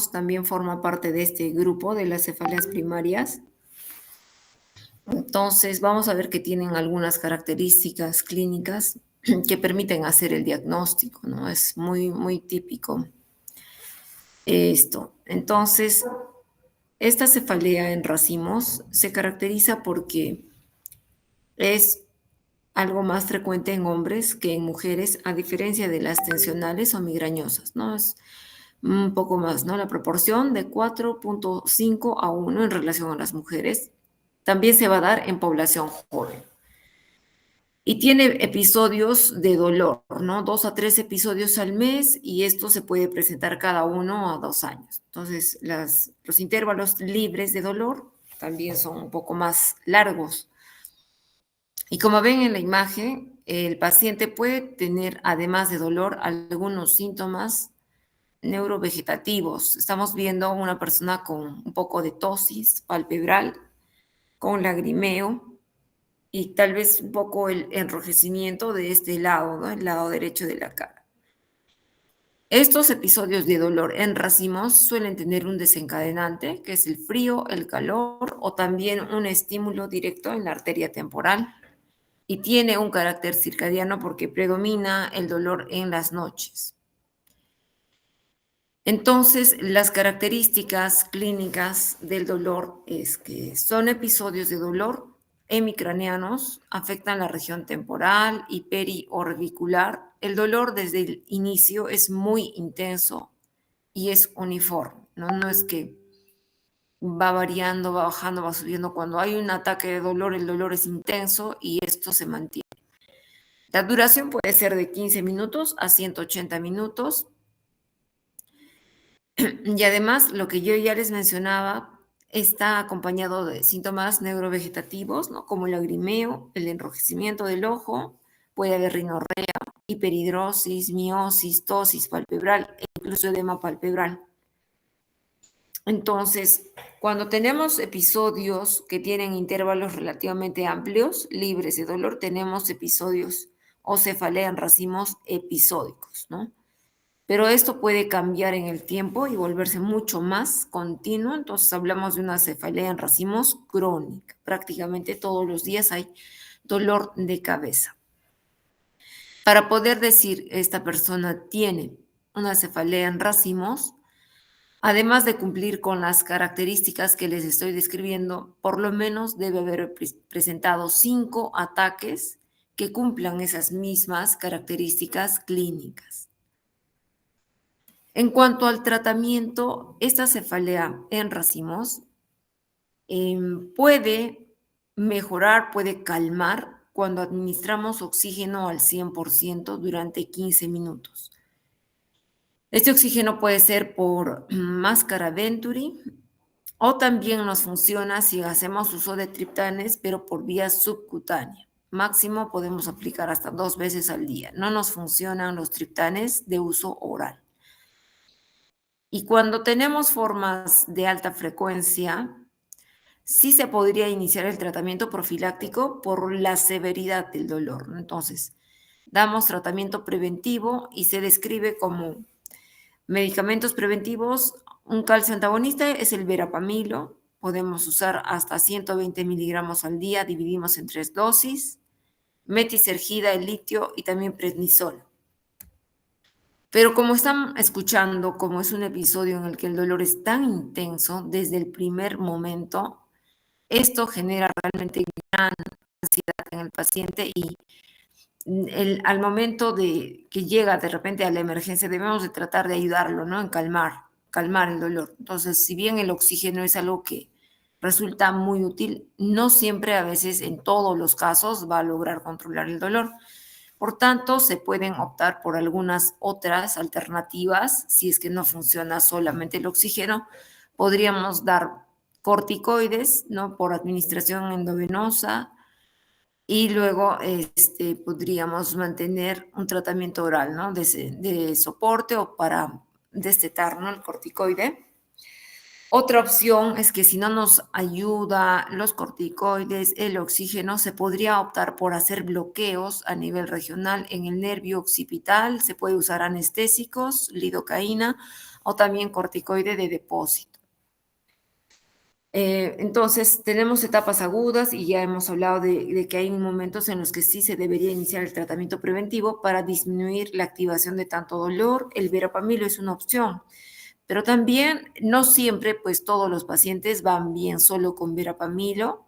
racimos también forma parte de este grupo de las cefaleas primarias. Entonces, vamos a ver que tienen algunas características clínicas que permiten hacer el diagnóstico, ¿no? Es muy, muy típico esto. Entonces, esta cefalea en racimos se caracteriza porque es algo más frecuente en hombres que en mujeres, a diferencia de las tensionales o migrañosas, ¿no? Es un poco más, ¿no? La proporción de 4,5 a 1 en relación a las mujeres también se va a dar en población joven. Y tiene episodios de dolor, ¿no? 2 a 3 episodios al mes y esto se puede presentar cada 1 a 2 años. Entonces, los intervalos libres de dolor también son un poco más largos. Y como ven en la imagen, el paciente puede tener, además de dolor, algunos síntomas neurovegetativos. Estamos viendo una persona con un poco de tosis palpebral, con lagrimeo y tal vez un poco el enrojecimiento de este lado, ¿no? El lado derecho de la cara. Estos episodios de dolor en racimos suelen tener un desencadenante, que es el frío, el calor o también un estímulo directo en la arteria temporal. Y tiene un carácter circadiano porque predomina el dolor en las noches. Entonces, las características clínicas del dolor es que son episodios de dolor hemicraneanos, afectan la región temporal y periorbicular. El dolor desde el inicio es muy intenso y es uniforme, ¿no? No es que va variando, va bajando, va subiendo. Cuando hay un ataque de dolor, el dolor es intenso y esto se mantiene. La duración puede ser de 15 minutos a 180 minutos. Y además, lo que yo ya les mencionaba, está acompañado de síntomas neurovegetativos, ¿no? Como el lagrimeo, el enrojecimiento del ojo, puede haber rinorrea, hiperhidrosis, miosis, tosis palpebral e incluso edema palpebral. Entonces, cuando tenemos episodios que tienen intervalos relativamente amplios, libres de dolor, tenemos episodios o cefalea en racimos episódicos, ¿no? Pero esto puede cambiar en el tiempo y volverse mucho más continuo. Entonces hablamos de una cefalea en racimos crónica. Prácticamente todos los días hay dolor de cabeza. Para poder decir esta persona tiene una cefalea en racimos, además de cumplir con las características que les estoy describiendo, por lo menos debe haber presentado 5 ataques que cumplan esas mismas características clínicas. En cuanto al tratamiento, esta cefalea en racimos puede mejorar, puede calmar cuando administramos oxígeno al 100% durante 15 minutos. Este oxígeno puede ser por máscara Venturi o también nos funciona si hacemos uso de triptanes, pero por vía subcutánea. Máximo podemos aplicar hasta 2 veces al día. No nos funcionan los triptanes de uso oral. Y cuando tenemos formas de alta frecuencia, sí se podría iniciar el tratamiento profiláctico por la severidad del dolor, ¿no? Entonces, damos tratamiento preventivo y se describe como medicamentos preventivos. Un calcio antagonista es el verapamilo. Podemos usar hasta 120 miligramos al día, dividimos en 3 dosis. Metisergida, el litio y también prednisol. Pero como están escuchando, como es un episodio en el que el dolor es tan intenso desde el primer momento, esto genera realmente gran ansiedad en el paciente y al momento de que llega de repente a la emergencia debemos de tratar de ayudarlo, ¿no? En calmar el dolor. Entonces, si bien el oxígeno es algo que resulta muy útil, no siempre, a veces en todos los casos, va a lograr controlar el dolor. Por tanto, se pueden optar por algunas otras alternativas. Si es que no funciona solamente el oxígeno, podríamos dar corticoides, ¿no? Por administración endovenosa y luego podríamos mantener un tratamiento oral, ¿no? De soporte o para destetar, ¿no? El corticoide. Otra opción es que si no nos ayuda los corticoides, el oxígeno, se podría optar por hacer bloqueos a nivel regional en el nervio occipital. Se puede usar anestésicos, lidocaína o también corticoide de depósito. Entonces, tenemos etapas agudas y ya hemos hablado de que hay momentos en los que sí se debería iniciar el tratamiento preventivo para disminuir la activación de tanto dolor. El verapamilo es una opción, pero también no siempre, pues todos los pacientes van bien solo con verapamilo.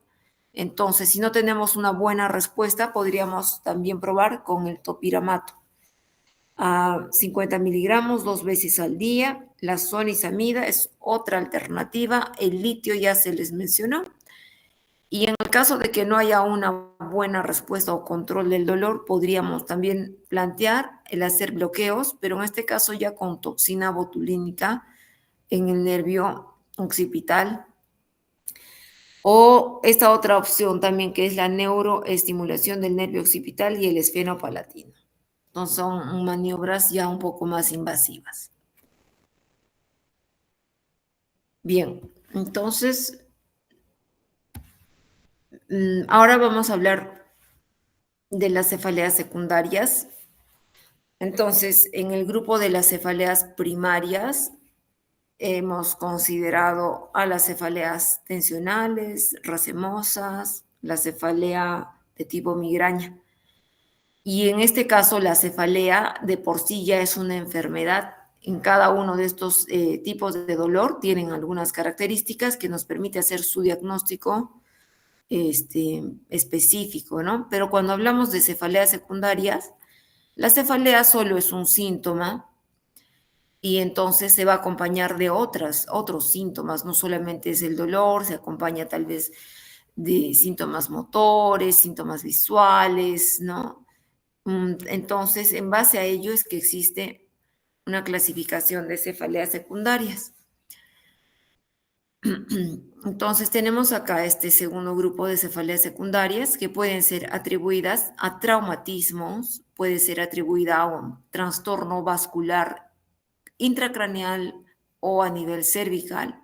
Entonces, si no tenemos una buena respuesta, podríamos también probar con el topiramato a 50 miligramos 2 veces al día. La zonisamida es otra alternativa. El litio ya se les mencionó. Y en el caso de que no haya una buena respuesta o control del dolor, podríamos también plantear el hacer bloqueos, pero en este caso ya con toxina botulínica en el nervio occipital. O esta otra opción también que es la neuroestimulación del nervio occipital y el esfenopalatino. Entonces son maniobras ya un poco más invasivas. Bien, entonces ahora vamos a hablar de las cefaleas secundarias. Entonces, en el grupo de las cefaleas primarias hemos considerado a las cefaleas tensionales, racemosas, la cefalea de tipo migraña. Y en este caso, la cefalea de por sí ya es una enfermedad. En cada uno de estos tipos de dolor tienen algunas características que nos permite hacer su diagnóstico específico, ¿no? Pero cuando hablamos de cefaleas secundarias, la cefalea solo es un síntoma y entonces se va a acompañar de otros síntomas, no solamente es el dolor, se acompaña tal vez de síntomas motores, síntomas visuales, ¿no? Entonces, en base a ello es que existe una clasificación de cefaleas secundarias. Entonces, tenemos acá este segundo grupo de cefaleas secundarias que pueden ser atribuidas a traumatismos, puede ser atribuida a un trastorno vascular intracraneal o a nivel cervical,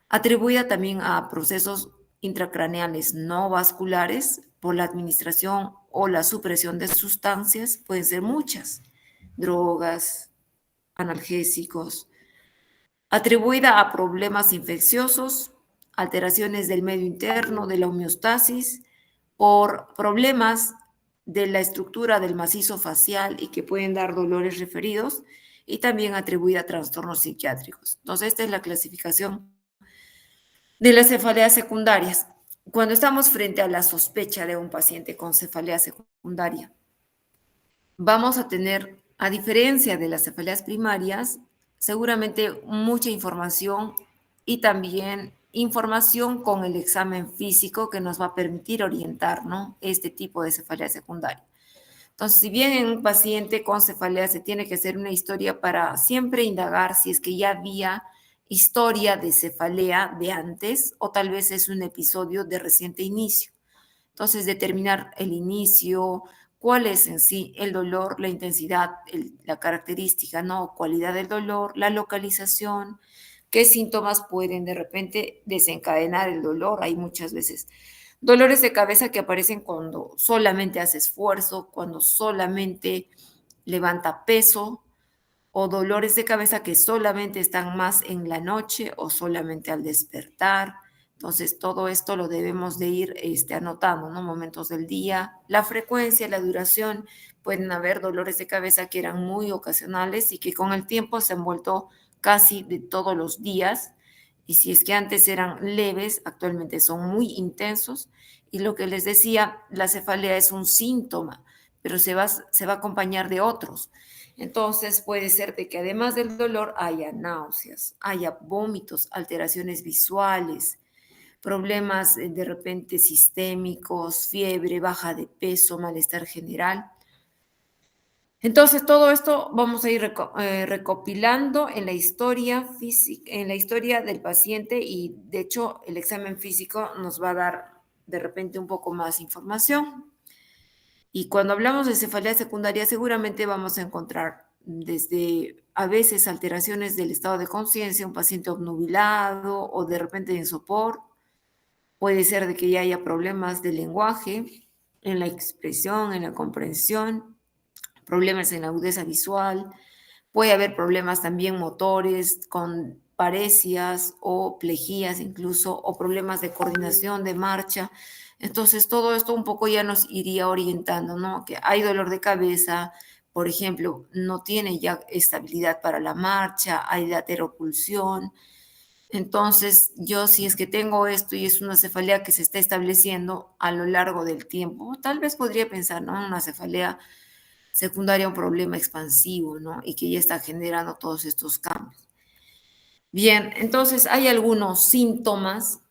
atribuida también a procesos intracraneales no vasculares por la administración o la supresión de sustancias, pueden ser muchas, drogas, analgésicos, atribuida a problemas infecciosos, alteraciones del medio interno, de la homeostasis, por problemas de la estructura del macizo facial y que pueden dar dolores referidos, y también atribuida a trastornos psiquiátricos. Entonces, esta es la clasificación de las cefaleas secundarias. Cuando estamos frente a la sospecha de un paciente con cefalea secundaria, vamos a tener, a diferencia de las cefaleas primarias, seguramente mucha información y también información con el examen físico que nos va a permitir orientar, ¿no?, este tipo de cefalea secundaria. Entonces, si bien en un paciente con cefalea se tiene que hacer una historia para siempre indagar si es que ya había historia de cefalea de antes o tal vez es un episodio de reciente inicio. Entonces, determinar el inicio, cuál es en sí el dolor, la intensidad, la característica, ¿no? Cualidad del dolor, la localización, qué síntomas pueden de repente desencadenar el dolor. Hay muchas veces dolores de cabeza que aparecen cuando solamente hace esfuerzo, cuando solamente levanta peso, o dolores de cabeza que solamente están más en la noche o solamente al despertar. Entonces, todo esto lo debemos de ir anotando, ¿no? Momentos del día, la frecuencia, la duración. Pueden haber dolores de cabeza que eran muy ocasionales y que con el tiempo se han vuelto casi de todos los días. Y si es que antes eran leves, actualmente son muy intensos. Y lo que les decía, la cefalea es un síntoma, pero se va a acompañar de otros. Entonces puede ser de que además del dolor haya náuseas, haya vómitos, alteraciones visuales, problemas de repente sistémicos, fiebre, baja de peso, malestar general. Entonces todo esto vamos a ir recopilando en la historia física, en la historia del paciente y de hecho el examen físico nos va a dar de repente un poco más información. Y cuando hablamos de cefalea secundaria, seguramente vamos a encontrar desde a veces alteraciones del estado de conciencia, un paciente obnubilado o de repente en sopor. Puede ser de que ya haya problemas de lenguaje, en la expresión, en la comprensión, problemas en la agudeza visual, Puede haber problemas también motores con paresias o plejías incluso, o problemas de coordinación de marcha. Entonces, todo esto un poco ya nos iría orientando, ¿no? Que hay dolor de cabeza, por ejemplo, no tiene ya estabilidad para la marcha, hay lateropulsión. Entonces, yo si es que tengo esto y es una cefalea que se está estableciendo a lo largo del tiempo, tal vez podría pensar, ¿no? Una cefalea secundaria a un problema expansivo, ¿no? Y que ya está generando todos estos cambios. Bien, entonces hay algunos síntomas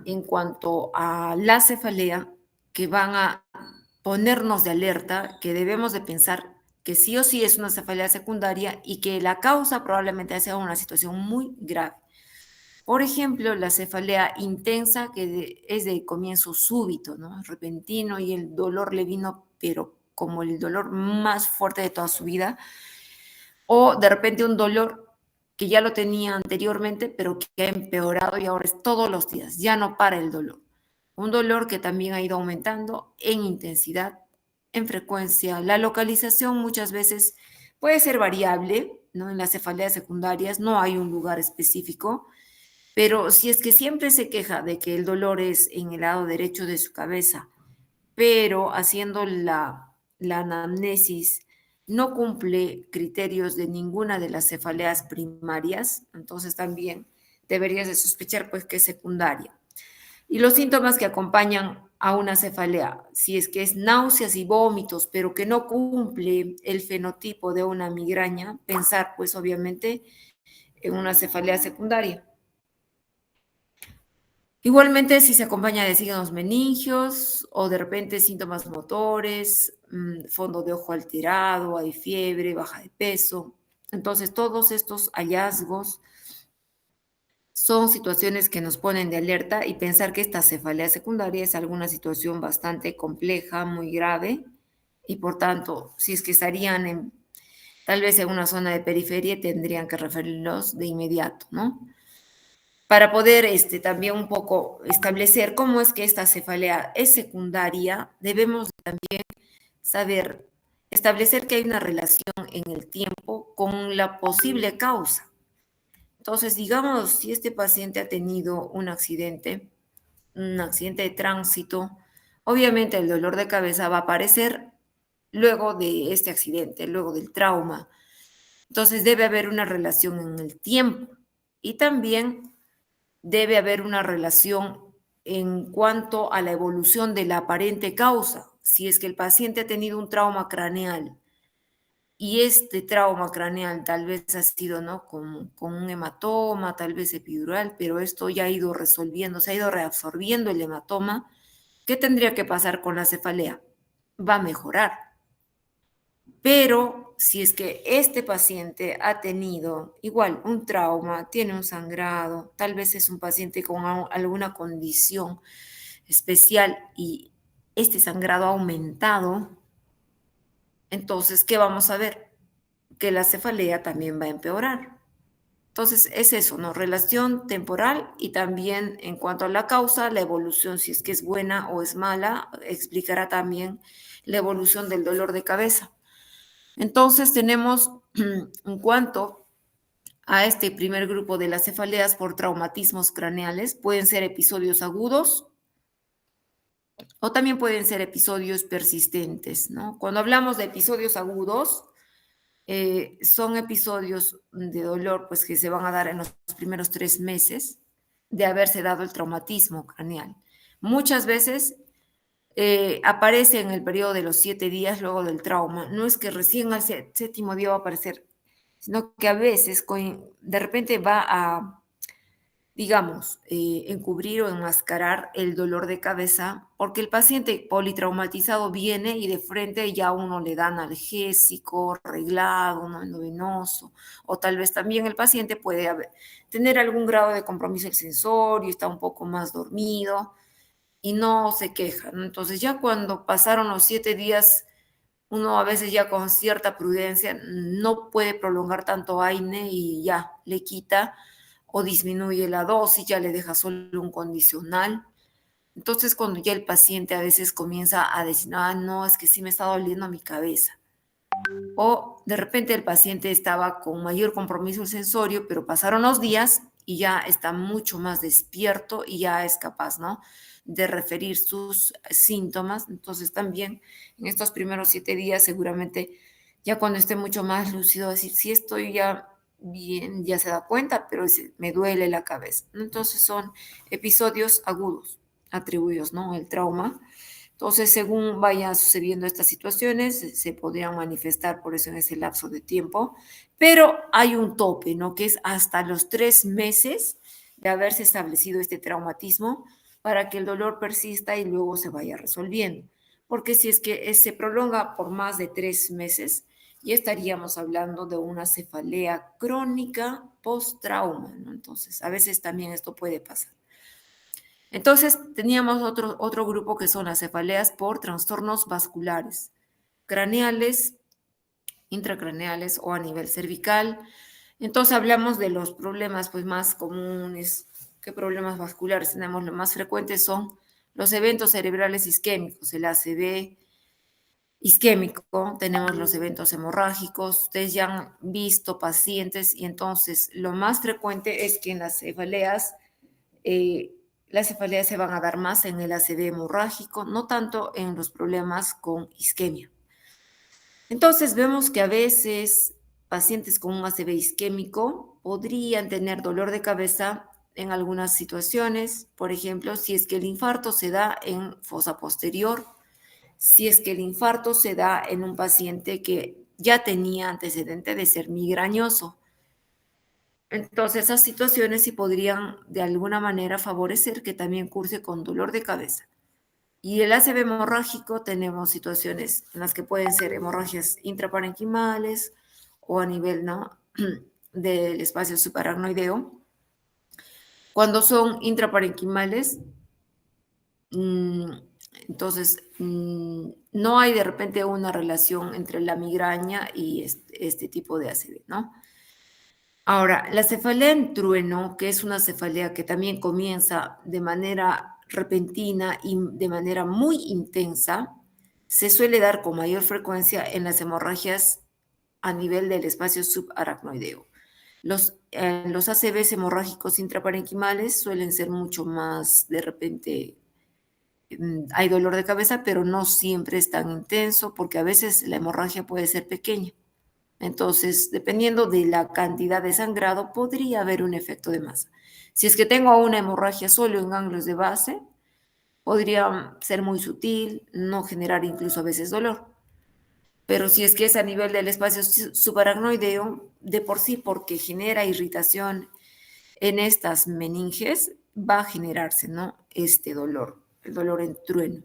en cuanto a la cefalea que van a ponernos de alerta, que debemos de pensar que sí o sí es una cefalea secundaria y que la causa probablemente sea una situación muy grave. Por ejemplo, la cefalea intensa, es de comienzo súbito, ¿no? Repentino, y el dolor le vino, pero como el dolor más fuerte de toda su vida, o de repente un dolor que ya lo tenía anteriormente, pero que ha empeorado y ahora es todos los días, ya no para el dolor. Un dolor que también ha ido aumentando en intensidad, en frecuencia. La localización muchas veces puede ser variable, ¿no? En las cefaleas secundarias no hay un lugar específico, pero si es que siempre se queja de que el dolor es en el lado derecho de su cabeza, pero haciendo la anamnesis no cumple criterios de ninguna de las cefaleas primarias, entonces también deberías de sospechar pues que es secundaria. Y los síntomas que acompañan a una cefalea, si es que es náuseas y vómitos, pero que no cumple el fenotipo de una migraña, pensar pues obviamente en una cefalea secundaria. Igualmente, si se acompaña de signos meningios o de repente síntomas motores, fondo de ojo alterado, hay fiebre, baja de peso. Entonces, todos estos hallazgos son situaciones que nos ponen de alerta y pensar que esta cefalea secundaria es alguna situación bastante compleja, muy grave, y por tanto, si es que estarían tal vez en una zona de periferia, tendrían que referirlos de inmediato, ¿no? Para poder también un poco establecer cómo es que esta cefalea es secundaria, debemos también saber establecer que hay una relación en el tiempo con la posible causa. Entonces, digamos, si este paciente ha tenido un accidente de tránsito, obviamente el dolor de cabeza va a aparecer luego de este accidente, luego del trauma. Entonces, debe haber una relación en el tiempo y también debe haber una relación en cuanto a la evolución de la aparente causa. Si es que el paciente ha tenido un trauma craneal y este trauma craneal tal vez ha sido, ¿no? Con un hematoma, tal vez epidural, pero esto ya ha ido resolviendo, se ha ido reabsorbiendo el hematoma. ¿Qué tendría que pasar con la cefalea? Va a mejorar. Pero si es que este paciente ha tenido igual un trauma, tiene un sangrado, tal vez es un paciente con alguna condición especial y este sangrado ha aumentado, entonces, ¿qué vamos a ver? Que la cefalea también va a empeorar. Entonces, es eso, ¿no? Relación temporal y también en cuanto a la causa, la evolución, si es que es buena o es mala, explicará también la evolución del dolor de cabeza. Entonces tenemos, en cuanto a este primer grupo de las cefaleas por traumatismos craneales, pueden ser episodios agudos o también pueden ser episodios persistentes, ¿no? Cuando hablamos de episodios agudos, son episodios de dolor pues, que se van a dar en los primeros 3 meses de haberse dado el traumatismo craneal. Muchas veces aparece en el periodo de los 7 días luego del trauma. No es que recién al séptimo día va a aparecer, sino que a veces de repente va a, digamos, encubrir o enmascarar el dolor de cabeza, porque el paciente politraumatizado viene y de frente ya uno le da analgésico, reglado, ¿no? Endovenoso, o tal vez también el paciente puede tener algún grado de compromiso del sensorio, está un poco más dormido y no se queja, ¿no? Entonces ya cuando pasaron los 7 días, uno a veces ya con cierta prudencia no puede prolongar tanto AINE y ya le quita o disminuye la dosis, ya le deja solo un condicional. Entonces cuando ya el paciente a veces comienza a decir, ah, no, es que sí me está doliendo mi cabeza. O de repente el paciente estaba con mayor compromiso sensorio, pero pasaron los días y ya está mucho más despierto y ya es capaz, ¿no? De referir sus síntomas. Entonces también en estos primeros 7 días seguramente ya cuando esté mucho más lúcido, decir, sí estoy ya bien, ya se da cuenta, pero me duele la cabeza. Entonces son episodios agudos atribuidos, ¿no? El trauma. Entonces, según vayan sucediendo estas situaciones, se podrían manifestar por eso en ese lapso de tiempo, pero hay un tope, ¿no? Que es hasta los 3 meses de haberse establecido este traumatismo para que el dolor persista y luego se vaya resolviendo. Porque si es que se prolonga por más de 3 meses, ya estaríamos hablando de una cefalea crónica post-trauma, ¿no? Entonces, a veces también esto puede pasar. Entonces, teníamos otro grupo que son las cefaleas por trastornos vasculares, craneales, intracraneales o a nivel cervical. Entonces, hablamos de los problemas pues, más comunes. ¿Qué problemas vasculares tenemos? Los más frecuentes son los eventos cerebrales isquémicos, el ACV isquémico, tenemos los eventos hemorrágicos. Ustedes ya han visto pacientes y entonces lo más frecuente es que en eh, las cefaleas se van a dar más en el ACV hemorrágico, no tanto en los problemas con isquemia. Entonces vemos que a veces pacientes con un ACV isquémico podrían tener dolor de cabeza en algunas situaciones, por ejemplo, si es que el infarto se da en fosa posterior, si es que el infarto se da en un paciente que ya tenía antecedente de ser migrañoso. Entonces, esas situaciones sí podrían de alguna manera favorecer que también curse con dolor de cabeza. Y el ACV hemorrágico tenemos situaciones en las que pueden ser hemorragias intraparenquimales o a nivel, ¿no? del espacio subaracnoideo. Cuando son intraparenquimales, mm, entonces no hay de repente una relación entre la migraña y este tipo de ACV, ¿no? Ahora, la cefalea en trueno, que es una cefalea que también comienza de manera repentina y de manera muy intensa, se suele dar con mayor frecuencia en las hemorragias a nivel del espacio subaracnoideo. Los ACVs hemorrágicos intraparenquimales suelen ser mucho más, de repente, hay dolor de cabeza, pero no siempre es tan intenso porque a veces la hemorragia puede ser pequeña. Entonces, dependiendo de la cantidad de sangrado, podría haber un efecto de masa. Si es que tengo una hemorragia solo en ganglios de base, podría ser muy sutil, no generar incluso a veces dolor. Pero si es que es a nivel del espacio subaracnoideo, de por sí, porque genera irritación en estas meninges, va a generarse, ¿no? Este dolor, el dolor en trueno.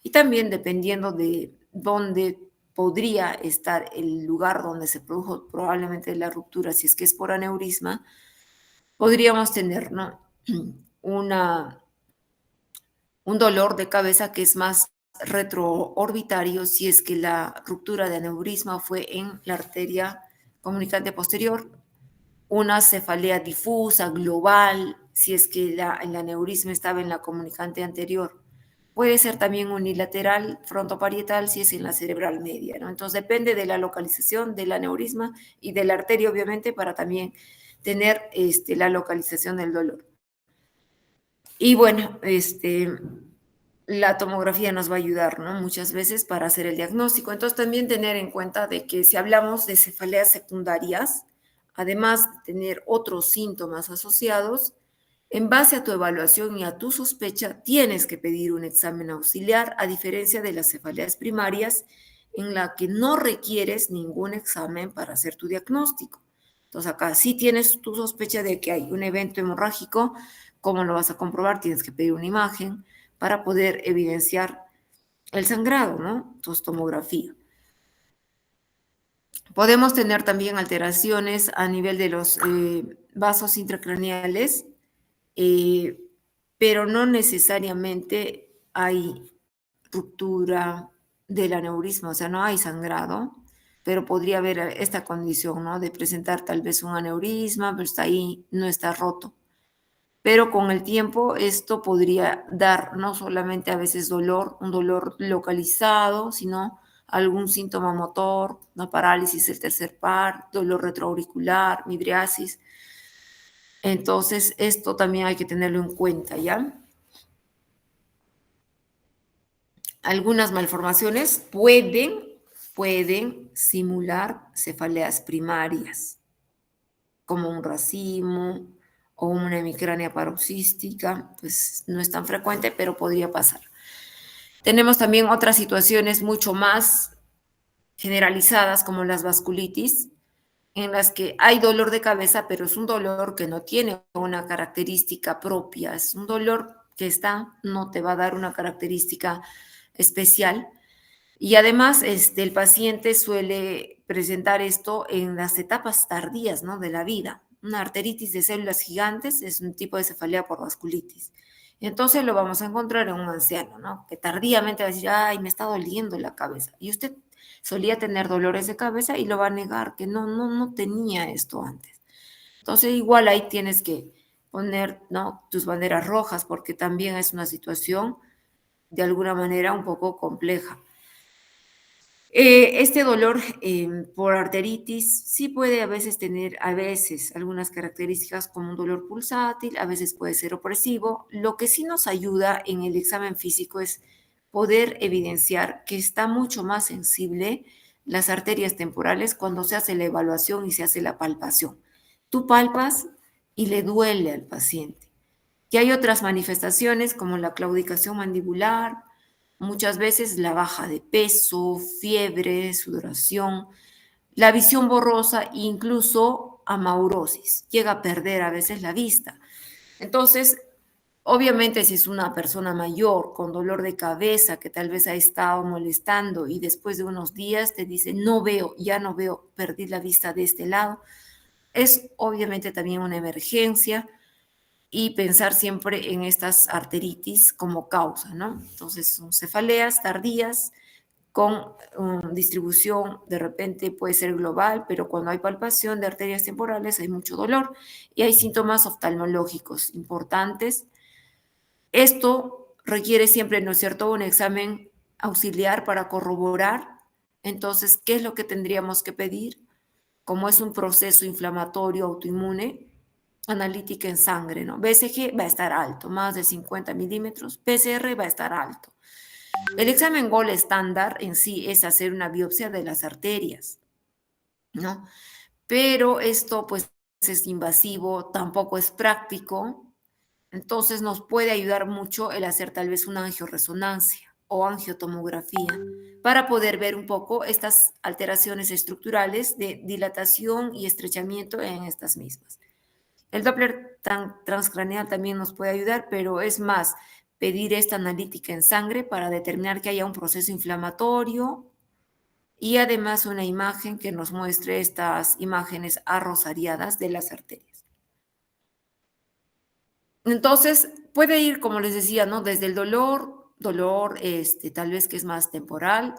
Y también dependiendo de dónde podría estar el lugar donde se produjo probablemente la ruptura, si es que es por aneurisma, podríamos tener, ¿no? Una, un dolor de cabeza que es más retroorbitario si es que la ruptura de aneurisma fue en la arteria comunicante posterior, una cefalea difusa, global, si es que el aneurisma estaba en la comunicante anterior. Puede ser también unilateral, frontoparietal, si es en la cerebral media, ¿no? Entonces depende de la localización del aneurisma y de la arteria, obviamente, para también tener la localización del dolor. Y bueno, la tomografía nos va a ayudar, ¿no? Muchas veces para hacer el diagnóstico. Entonces, también tener en cuenta de que si hablamos de cefaleas secundarias, además de tener otros síntomas asociados, en base a tu evaluación y a tu sospecha, tienes que pedir un examen auxiliar, a diferencia de las cefaleas primarias, en la que no requieres ningún examen para hacer tu diagnóstico. Entonces, acá sí tienes tu sospecha de que hay un evento hemorrágico. ¿Cómo lo vas a comprobar? Tienes que pedir una imagen para poder evidenciar el sangrado, ¿no? Entonces, tomografía. Podemos tener también alteraciones a nivel de los vasos intracraneales, eh, pero no necesariamente hay ruptura del aneurisma, o sea, no hay sangrado, pero podría haber esta condición, ¿no? De presentar tal vez un aneurisma, pero está ahí, no está roto. Pero con el tiempo esto podría dar no solamente a veces dolor, un dolor localizado, sino algún síntoma motor, una parálisis del tercer par, dolor retroauricular, midriasis. Entonces, esto también hay que tenerlo en cuenta, ¿ya? Algunas malformaciones pueden simular cefaleas primarias, como un racimo o una hemicrania paroxística, pues no es tan frecuente, pero podría pasar. Tenemos también otras situaciones mucho más generalizadas, como las vasculitis, en las que hay dolor de cabeza, pero es un dolor que no tiene una característica propia, es un dolor que está, no te va a dar una característica especial. Y además, el paciente suele presentar esto en las etapas tardías, ¿no?, de la vida. Una arteritis de células gigantes es un tipo de cefalea por vasculitis. Entonces lo vamos a encontrar en un anciano, ¿no?, que tardíamente va a decir, ay, me está doliendo la cabeza. Y usted solía tener dolores de cabeza y lo va a negar, que no tenía esto antes. Entonces igual ahí tienes que poner, ¿no?, tus banderas rojas, porque también es una situación de alguna manera un poco compleja. Este dolor por arteritis sí puede a veces tener, a veces, algunas características como un dolor pulsátil, a veces puede ser opresivo. Lo que sí nos ayuda en el examen físico es poder evidenciar que está mucho más sensible las arterias temporales cuando se hace la evaluación y se hace la palpación. Tú palpas y le duele al paciente. Que hay otras manifestaciones como la claudicación mandibular, muchas veces la baja de peso, fiebre, sudoración, la visión borrosa, incluso amaurosis. Llega a perder a veces la vista. Entonces, obviamente, si es una persona mayor con dolor de cabeza que tal vez ha estado molestando y después de unos días te dice, no veo, ya no veo, perdí la vista de este lado, es obviamente también una emergencia y pensar siempre en estas arteritis como causa, ¿no? Entonces, son cefaleas tardías con distribución, de repente puede ser global, pero cuando hay palpación de arterias temporales hay mucho dolor y hay síntomas oftalmológicos importantes. Esto requiere siempre, ¿no es cierto?, un examen auxiliar para corroborar. Entonces, ¿qué es lo que tendríamos que pedir? Como es un proceso inflamatorio autoinmune, analítica en sangre, ¿no? BCG va a estar alto, más de 50 milímetros, PCR va a estar alto. El examen GOL estándar en sí es hacer una biopsia de las arterias, ¿no? Pero esto pues es invasivo, tampoco es práctico, entonces nos puede ayudar mucho el hacer tal vez una angioresonancia o angiotomografía para poder ver un poco estas alteraciones estructurales de dilatación y estrechamiento en estas mismas. El Doppler transcraneal también nos puede ayudar, pero es más pedir esta analítica en sangre para determinar que haya un proceso inflamatorio y además una imagen que nos muestre estas imágenes arrosariadas de las arterias. Entonces, puede ir, como les decía, ¿no?, desde el dolor, tal vez que es más temporal,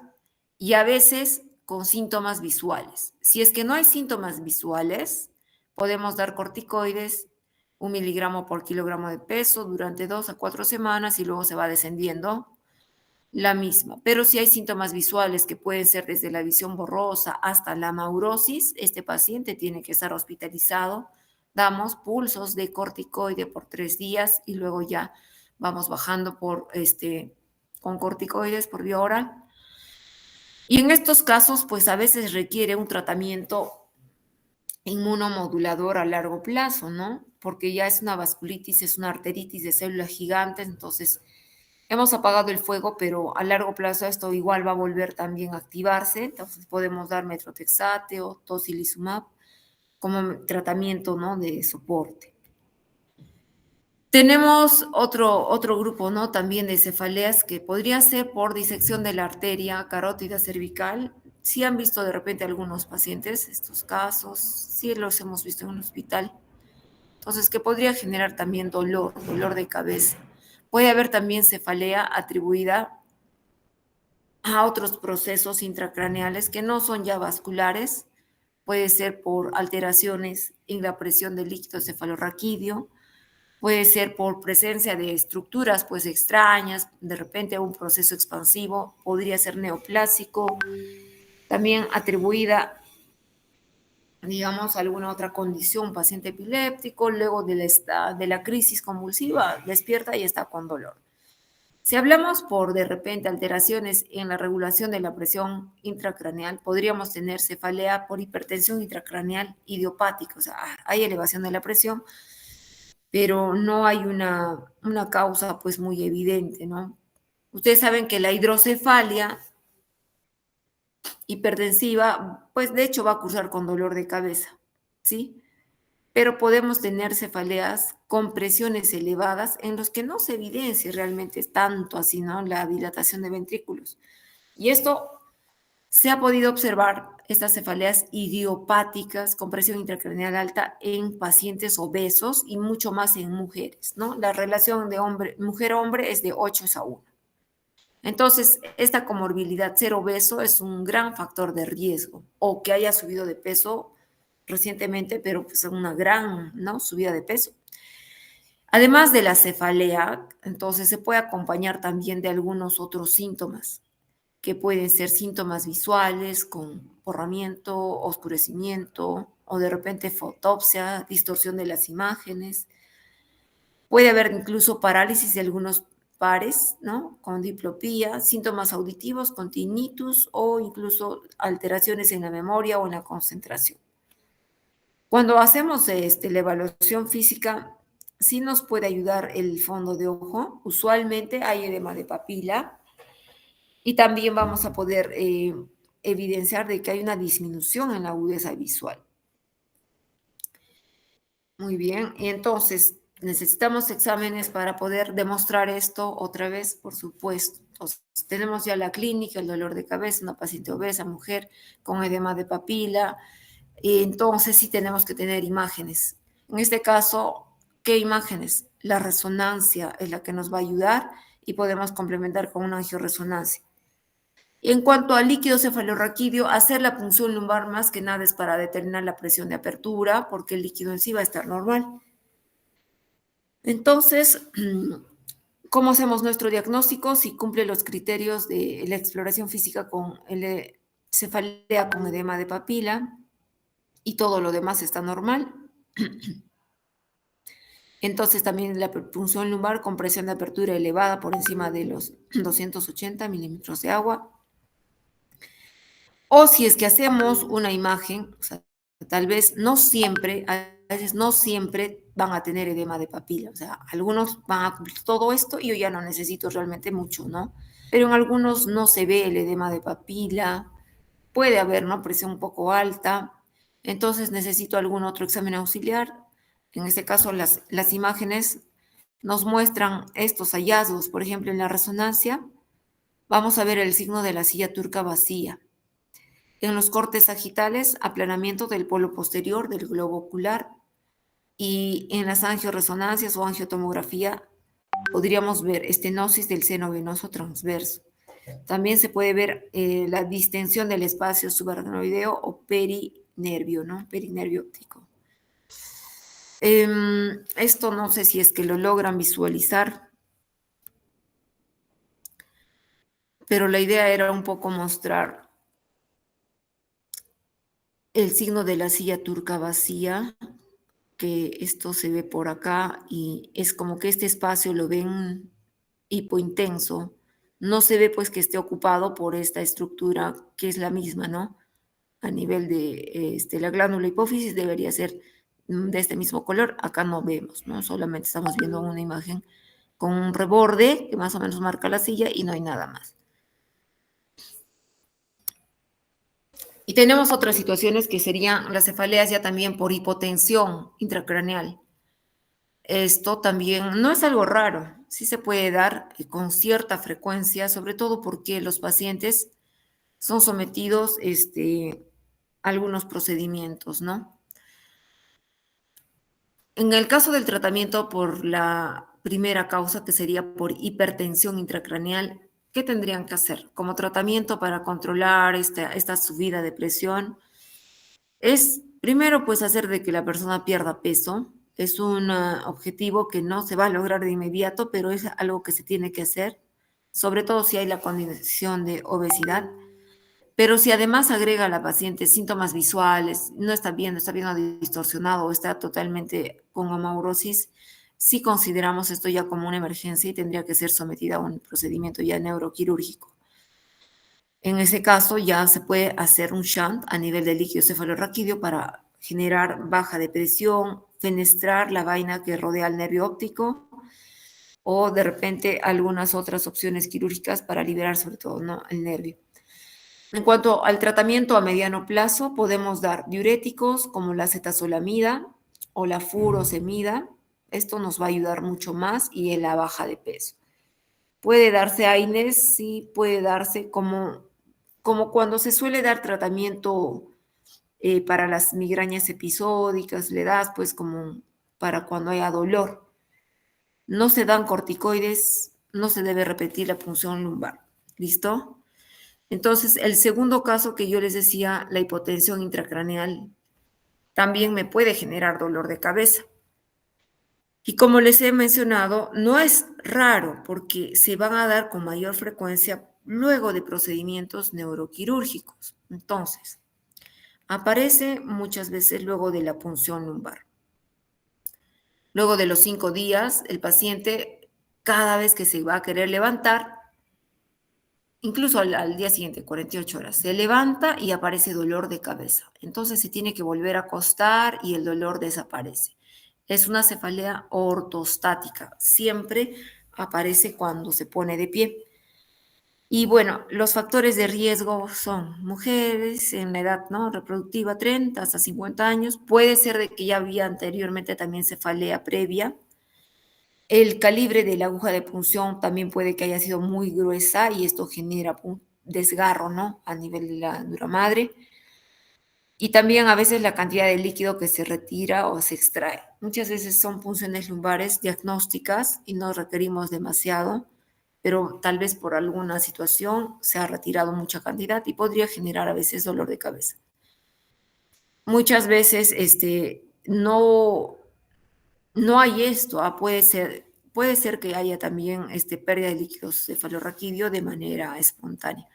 y a veces con síntomas visuales. Si es que no hay síntomas visuales, podemos dar corticoides, 1 miligramo por kilogramo de peso durante 2 a 4 semanas y luego se va descendiendo la misma. Pero si hay síntomas visuales que pueden ser desde la visión borrosa hasta la amaurosis, este paciente tiene que estar hospitalizado. Damos pulsos de corticoide por 3 días y luego ya vamos bajando con corticoides por vía oral. Y en estos casos, pues a veces requiere un tratamiento inmunomodulador a largo plazo, ¿no? Porque ya es una vasculitis, es una arteritis de células gigantes, entonces hemos apagado el fuego, pero a largo plazo esto igual va a volver también a activarse, entonces podemos dar metrotexate o tocilizumab como tratamiento, ¿no?, de soporte. Tenemos otro grupo, ¿no?, también de cefaleas que podría ser por disección de la arteria carótida cervical. Sí han visto de repente algunos pacientes estos casos, sí los hemos visto en un hospital. Entonces, que podría generar también dolor de cabeza. Puede haber también cefalea atribuida a otros procesos intracraneales que no son ya vasculares. Puede ser por alteraciones en la presión del líquido cefalorraquídeo, Puede ser por presencia de estructuras pues extrañas, de repente un proceso expansivo, podría ser neoplásico, también atribuida, digamos, a alguna otra condición, paciente epiléptico, luego de la crisis convulsiva, despierta y está con dolor. Si hablamos por de repente alteraciones en la regulación de la presión intracraneal, podríamos tener cefalea por hipertensión intracraneal idiopática, o sea, hay elevación de la presión, pero no hay una causa pues muy evidente, ¿no? Ustedes saben que la hidrocefalia hipertensiva, pues de hecho va a cursar con dolor de cabeza, ¿sí? Pero podemos tener cefaleas con presiones elevadas en los que no se evidencia realmente tanto así, ¿no? La dilatación de ventrículos. Y esto se ha podido observar, estas cefaleas idiopáticas con presión intracraneal alta en pacientes obesos y mucho más en mujeres, ¿no? La relación de mujer-hombre es de 8:1. Entonces, esta comorbilidad, ser obeso, es un gran factor de riesgo, o que haya subido de peso recientemente, pero pues una gran, ¿no?, subida de peso. Además de la cefalea, entonces se puede acompañar también de algunos otros síntomas, que pueden ser síntomas visuales con borramiento, oscurecimiento, o de repente fotopsia, distorsión de las imágenes. Puede haber incluso parálisis de algunos pares, ¿no? Con diplopía, síntomas auditivos con tinnitus o incluso alteraciones en la memoria o en la concentración. Cuando hacemos la evaluación física, sí nos puede ayudar el fondo de ojo. Usualmente hay edema de papila y también vamos a poder evidenciar de que hay una disminución en la agudeza visual. Muy bien, y entonces necesitamos exámenes para poder demostrar esto otra vez, por supuesto. Entonces, tenemos ya la clínica, el dolor de cabeza, una paciente obesa, mujer con edema de papila, y entonces sí tenemos que tener imágenes. En este caso, ¿qué imágenes? La resonancia es la que nos va a ayudar y podemos complementar con una angioresonancia. En cuanto al líquido cefalorraquídeo, hacer la punción lumbar más que nada es para determinar la presión de apertura, porque el líquido en sí va a estar normal. Entonces, ¿cómo hacemos nuestro diagnóstico? Si cumple los criterios de la exploración física con cefalea con edema de papila y todo lo demás está normal. Entonces, también la punción lumbar con presión de apertura elevada por encima de los 280 milímetros de agua. O si es que hacemos una imagen, o sea, tal vez no siempre, a veces no siempre van a tener edema de papila, o sea, algunos van a cumplir todo esto y yo ya no necesito realmente mucho, ¿no? Pero en algunos no se ve el edema de papila, puede haber, ¿no?, presión un poco alta, entonces necesito algún otro examen auxiliar. En este caso, las imágenes nos muestran estos hallazgos. Por ejemplo, en la resonancia vamos a ver el signo de la silla turca vacía. En los cortes sagitales, aplanamiento del polo posterior del globo ocular, y en las angioresonancias o angiotomografía podríamos ver estenosis del seno venoso transverso. También se puede ver la distensión del espacio subaracnoideo o perinervio, ¿no? Perinervio óptico. Esto no sé si es que lo logran visualizar, pero la idea era un poco mostrar el signo de la silla turca vacía, que esto se ve por acá y es como que este espacio lo ven hipointenso. No se ve pues que esté ocupado por esta estructura que es la misma, ¿no? A nivel de la glándula hipófisis debería ser de este mismo color. Acá no vemos, ¿no? Solamente estamos viendo una imagen con un reborde que más o menos marca la silla y no hay nada más. Y tenemos otras situaciones que serían las cefaleas ya también por hipotensión intracraneal. Esto también no es algo raro, sí se puede dar con cierta frecuencia, sobre todo porque los pacientes son sometidos a algunos procedimientos, ¿no? En el caso del tratamiento por la primera causa, que sería por hipertensión intracraneal, ¿qué tendrían que hacer? Como tratamiento para controlar esta subida de presión, es primero pues hacer de que la persona pierda peso. Es un objetivo que no se va a lograr de inmediato, pero es algo que se tiene que hacer, sobre todo si hay la condición de obesidad. Pero si además agrega a la paciente síntomas visuales, no está viendo distorsionado o está totalmente con amaurosis, sí consideramos esto ya como una emergencia y tendría que ser sometida a un procedimiento ya neuroquirúrgico. En ese caso ya se puede hacer un shunt a nivel del líquido cefalorraquídeo para generar baja de presión, fenestrar la vaina que rodea al nervio óptico o de repente algunas otras opciones quirúrgicas para liberar sobre todo, ¿no?, el nervio. En cuanto al tratamiento a mediano plazo, podemos dar diuréticos como la acetazolamida o la furosemida. Esto nos va a ayudar mucho más y en la baja de peso. Puede darse AINES, sí, puede darse como cuando se suele dar tratamiento para las migrañas episódicas, le das pues como para cuando haya dolor. No se dan corticoides, no se debe repetir la punción lumbar. ¿Listo? Entonces, el segundo caso que yo les decía, la hipotensión intracraneal, también me puede generar dolor de cabeza. Y como les he mencionado, no es raro porque se van a dar con mayor frecuencia luego de procedimientos neuroquirúrgicos. Entonces, aparece muchas veces luego de la punción lumbar. Luego de los 5 días, el paciente, cada vez que se va a querer levantar, incluso al día siguiente, 48 horas, se levanta y aparece dolor de cabeza. Entonces se tiene que volver a acostar y el dolor desaparece. Es una cefalea ortostática. Siempre aparece cuando se pone de pie. Y bueno, los factores de riesgo son mujeres en la edad, ¿no?, reproductiva, 30 hasta 50 años. Puede ser de que ya había anteriormente también cefalea previa. El calibre de la aguja de punción también puede que haya sido muy gruesa y esto genera un desgarro, ¿no?, a nivel de la dura madre. Y también a veces la cantidad de líquido que se retira o se extrae. Muchas veces son punciones lumbares diagnósticas y no requerimos demasiado, pero tal vez por alguna situación se ha retirado mucha cantidad y podría generar a veces dolor de cabeza. Muchas veces no hay esto, puede ser que haya también pérdida de líquidos cefalorraquídeo de manera espontánea.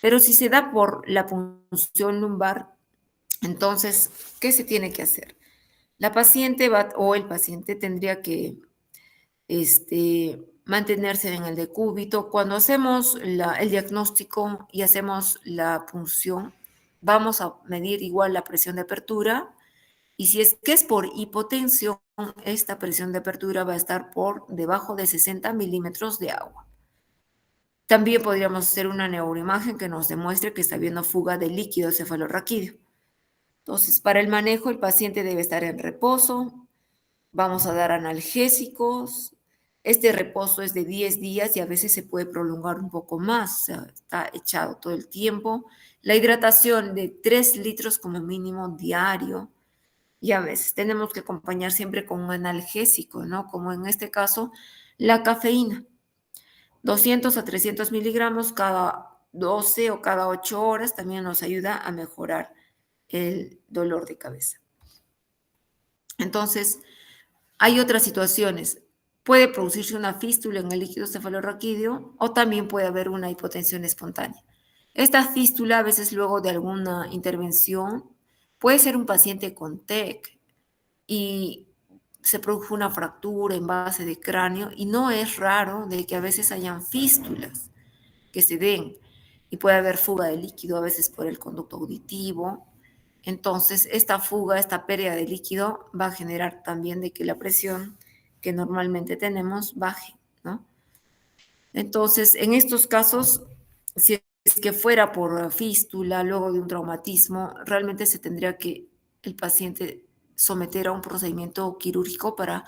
Pero si se da por la punción lumbar, entonces, ¿qué se tiene que hacer? La paciente o el paciente tendría que mantenerse en el decúbito. Cuando hacemos el diagnóstico y hacemos la punción, vamos a medir igual la presión de apertura y si es que es por hipotensión, esta presión de apertura va a estar por debajo de 60 milímetros de agua. También podríamos hacer una neuroimagen que nos demuestre que está habiendo fuga de líquido cefalorraquídeo. Entonces, para el manejo, el paciente debe estar en reposo. Vamos a dar analgésicos. Este reposo es de 10 días y a veces se puede prolongar un poco más, o sea, está echado todo el tiempo. La hidratación de 3 litros como mínimo diario. Y a veces tenemos que acompañar siempre con un analgésico, ¿no? Como en este caso, la cafeína. 200 a 300 miligramos cada 12 o cada 8 horas también nos ayuda a mejorar el dolor de cabeza. Entonces, hay otras situaciones. Puede producirse una fístula en el líquido cefalorraquídeo o también puede haber una hipotensión espontánea. Esta fístula, a veces luego de alguna intervención, puede ser un paciente con TEC y se produjo una fractura en base de cráneo y no es raro de que a veces hayan fístulas que se den y puede haber fuga de líquido a veces por el conducto auditivo. Entonces, esta fuga, esta pérdida de líquido va a generar también de que la presión que normalmente tenemos baje, ¿no? Entonces, en estos casos, si es que fuera por fístula, luego de un traumatismo, realmente se tendría que el paciente someter a un procedimiento quirúrgico para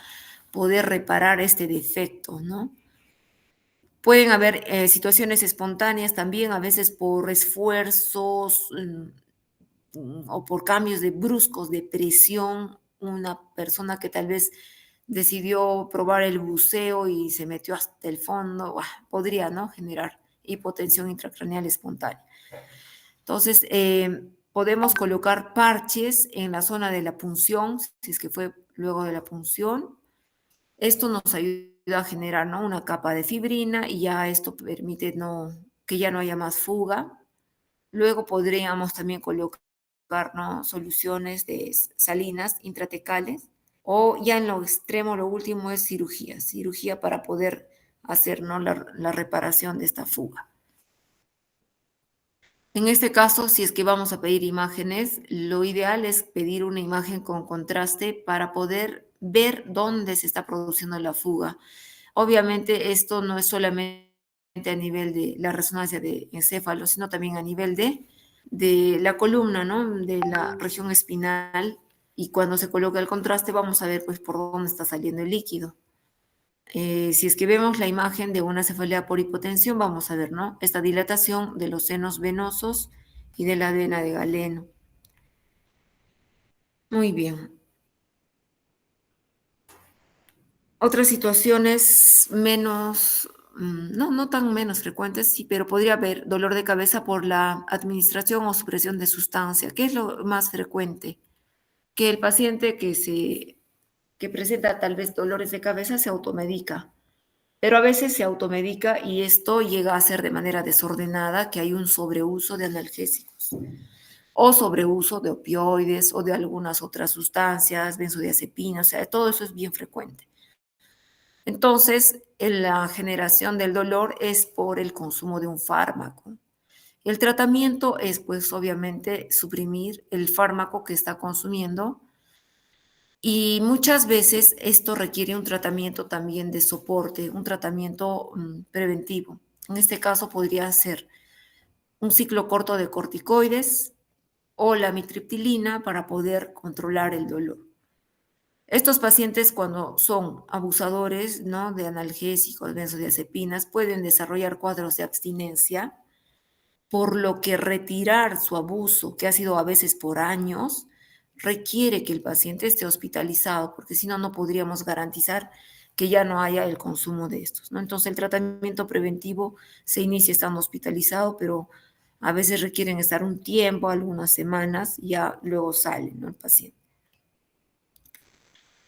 poder reparar este defecto, ¿no? Pueden haber situaciones espontáneas también, a veces por esfuerzos o por cambios de bruscos de presión, una persona que tal vez decidió probar el buceo y se metió hasta el fondo, podría, ¿no?, generar hipotensión intracraneal espontánea. Entonces, podemos colocar parches en la zona de la punción, si es que fue luego de la punción. Esto nos ayuda a generar, ¿no?, una capa de fibrina y ya esto permite que ya no haya más fuga. Luego podríamos también colocar, ¿no?, soluciones de salinas intratecales, o ya en lo extremo, lo último es cirugía para poder hacer, ¿no?, la reparación de esta fuga. En este caso, si es que vamos a pedir imágenes, lo ideal es pedir una imagen con contraste para poder ver dónde se está produciendo la fuga. Obviamente, esto no es solamente a nivel de la resonancia de encéfalo, sino también a nivel de la columna, ¿no?, de la región espinal. Y cuando se coloca el contraste, vamos a ver pues por dónde está saliendo el líquido. Si es que vemos la imagen de una cefalea por hipotensión, vamos a ver, ¿no?, esta dilatación de los senos venosos y de la vena de Galeno. Muy bien. Otras situaciones menos, no tan menos frecuentes, sí, pero podría haber dolor de cabeza por la administración o supresión de sustancia. ¿Qué es lo más frecuente? Que el paciente que presenta tal vez dolores de cabeza se automedica, pero a veces se automedica y esto llega a ser de manera desordenada, que hay un sobreuso de analgésicos o sobreuso de opioides o de algunas otras sustancias, benzodiazepinas, o sea, todo eso es bien frecuente. Entonces, en la generación del dolor es por el consumo de un fármaco. El tratamiento es, pues, obviamente, suprimir el fármaco que está consumiendo, y muchas veces esto requiere un tratamiento también de soporte, un tratamiento preventivo. En este caso podría ser un ciclo corto de corticoides o la amitriptilina para poder controlar el dolor. Estos pacientes, cuando son abusadores, ¿no?, de analgésicos, benzodiazepinas, pueden desarrollar cuadros de abstinencia, por lo que retirar su abuso, que ha sido a veces por años, requiere que el paciente esté hospitalizado, porque si no, no podríamos garantizar que ya no haya el consumo de estos, ¿no? Entonces, el tratamiento preventivo se inicia estando hospitalizado, pero a veces requieren estar un tiempo, algunas semanas, y ya luego sale, ¿no?, el paciente.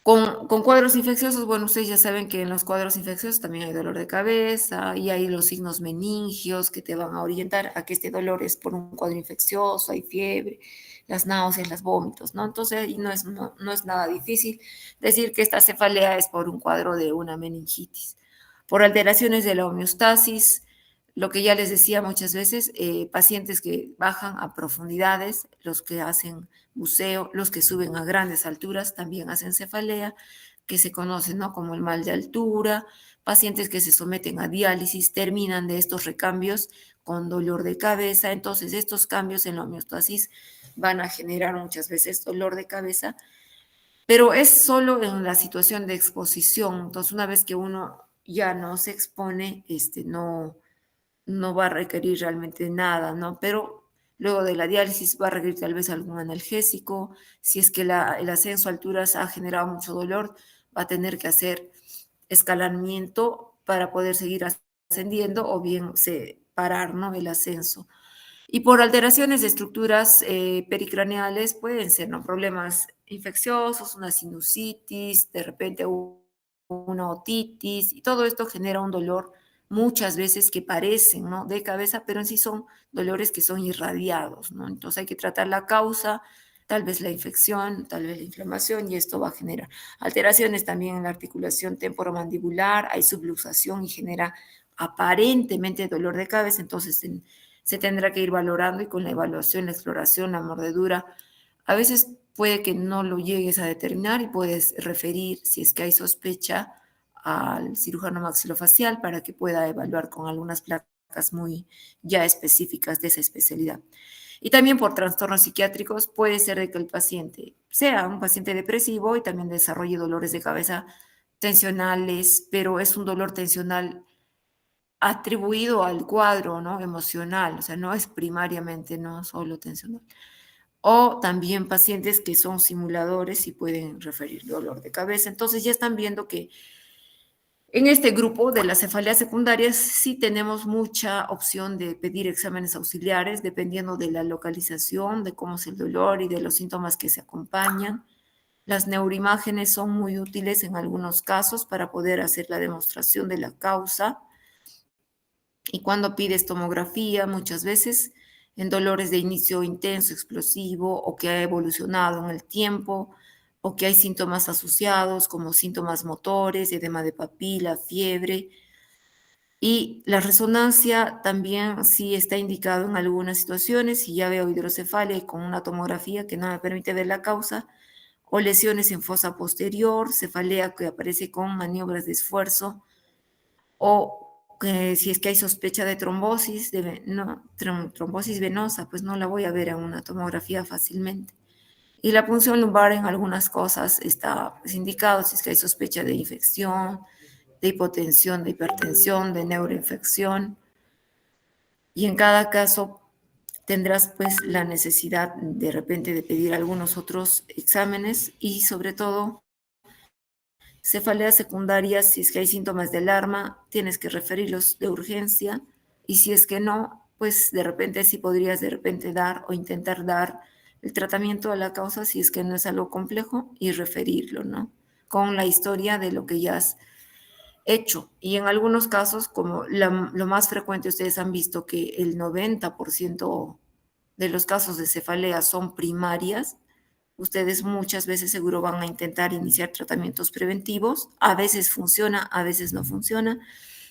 Con cuadros infecciosos, bueno, ustedes ya saben que en los cuadros infecciosos también hay dolor de cabeza y hay los signos meningios que te van a orientar a que este dolor es por un cuadro infeccioso, hay fiebre, las náuseas, los vómitos, ¿no? Entonces, y no es nada difícil decir que esta cefalea es por un cuadro de una meningitis. Por alteraciones de la homeostasis, lo que ya les decía muchas veces, pacientes que bajan a profundidades, los que hacen buceo, los que suben a grandes alturas también hacen cefalea, que se conoce, ¿no?, como el mal de altura. Pacientes que se someten a diálisis terminan de estos recambios con dolor de cabeza. Entonces, estos cambios en la homeostasis van a generar muchas veces dolor de cabeza, pero es solo en la situación de exposición. Entonces, una vez que uno ya no se expone, no va a requerir realmente nada, ¿no? Pero luego de la diálisis va a requerir tal vez algún analgésico. Si es que el ascenso a alturas ha generado mucho dolor, va a tener que hacer escalamiento para poder seguir ascendiendo o bien parar, ¿no?, el ascenso. Y por alteraciones de estructuras pericraneales pueden ser, ¿no?, problemas infecciosos, una sinusitis, de repente una otitis, y todo esto genera un dolor muchas veces que parecen, ¿no?, de cabeza, pero en sí son dolores que son irradiados, ¿no? Entonces hay que tratar la causa, tal vez la infección, tal vez la inflamación, y esto va a generar alteraciones también en la articulación temporomandibular, hay subluxación y genera aparentemente dolor de cabeza. Entonces se tendrá que ir valorando, y con la evaluación, la exploración, la mordedura, a veces puede que no lo llegues a determinar y puedes referir, si es que hay sospecha, al cirujano maxilofacial para que pueda evaluar con algunas placas muy ya específicas de esa especialidad. Y también por trastornos psiquiátricos puede ser de que el paciente sea un paciente depresivo y también desarrolle dolores de cabeza tensionales, pero es un dolor tensional atribuido al cuadro, ¿no?, emocional, o sea, no es primariamente, no solo tensional. O también pacientes que son simuladores y pueden referir dolor de cabeza. Entonces ya están viendo que En este grupo de las cefaleas secundarias sí tenemos mucha opción de pedir exámenes auxiliares dependiendo de la localización, de cómo es el dolor y de los síntomas que se acompañan. Las neuroimágenes son muy útiles en algunos casos para poder hacer la demostración de la causa. Y cuando pides tomografía, muchas veces en dolores de inicio intenso, explosivo, o que ha evolucionado en el tiempo, o que hay síntomas asociados como síntomas motores, edema de papila, fiebre. Y la resonancia también sí está indicado en algunas situaciones, si ya veo hidrocefalia y con una tomografía que no me permite ver la causa, o lesiones en fosa posterior, cefalea que aparece con maniobras de esfuerzo, o si es que hay sospecha de trombosis, trombosis venosa, pues no la voy a ver en una tomografía fácilmente. Y la punción lumbar en algunas cosas está pues, indicado si es que hay sospecha de infección, de hipotensión, de hipertensión, de neuroinfección. Y en cada caso tendrás pues la necesidad de repente de pedir algunos otros exámenes y sobre todo cefaleas secundarias, si es que hay síntomas de alarma, tienes que referirlos de urgencia y si es que no, pues de repente sí podrías de repente dar o intentar dar el tratamiento a la causa si es que no es algo complejo y referirlo, ¿no? Con la historia de lo que ya has hecho. Y en algunos casos, como lo más frecuente, ustedes han visto que el 90% de los casos de cefalea son primarias, ustedes muchas veces seguro van a intentar iniciar tratamientos preventivos. A veces funciona, a veces no funciona.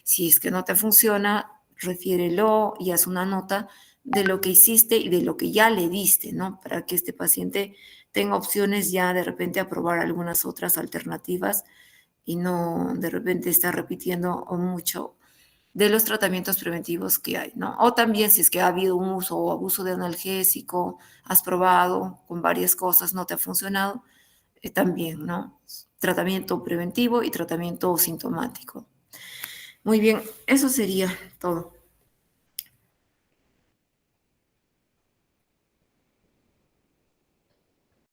Si es que no te funciona, refiérelo y haz una nota de lo que hiciste y de lo que ya le diste, ¿no? Para que este paciente tenga opciones ya de repente a probar algunas otras alternativas y no de repente está repitiendo o mucho de los tratamientos preventivos que hay, ¿no? O también si es que ha habido un uso o abuso de analgésico, has probado con varias cosas, no te ha funcionado, también, ¿no? Tratamiento preventivo y tratamiento sintomático. Muy bien, eso sería todo.